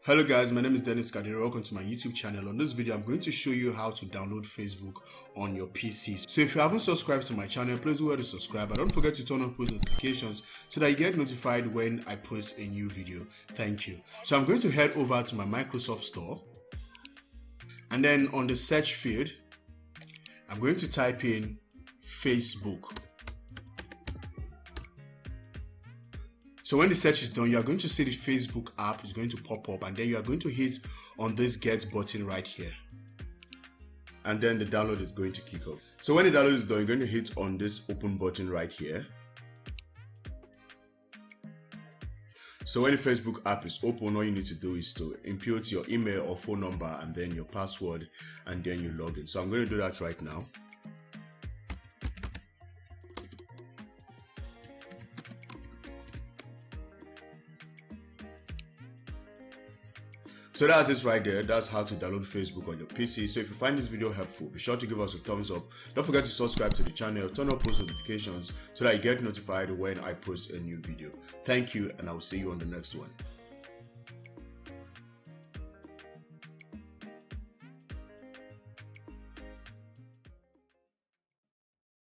Hello guys, my name is Kadiri. Welcome to my YouTube channel. On this video, I'm going to show you how to download Facebook on your PC. So if you haven't subscribed to my channel, please do to subscribe. And don't forget to turn on post notifications so that you get notified when I post a new video. Thank you. So I'm going to head over to my Microsoft Store. And then on the search field, I'm going to type in Facebook. So when the search is done, you are going to see the Facebook app is going to pop up, and then you are going to hit on this get button right here. And then the download is going to kick off. So when the download is done, you're going to hit on this open button right here. So when the Facebook app is open, all you need to do is to input your email or phone number and then your password, and then you log in. So I'm going to do that right now. So that's it right there. That's how to download Facebook on your PC. So if you find this video helpful, be sure to give us a thumbs up. Don't forget to subscribe to the channel, turn on post notifications so that you get notified when I post a new video. Thank you, and I will see you on the next one.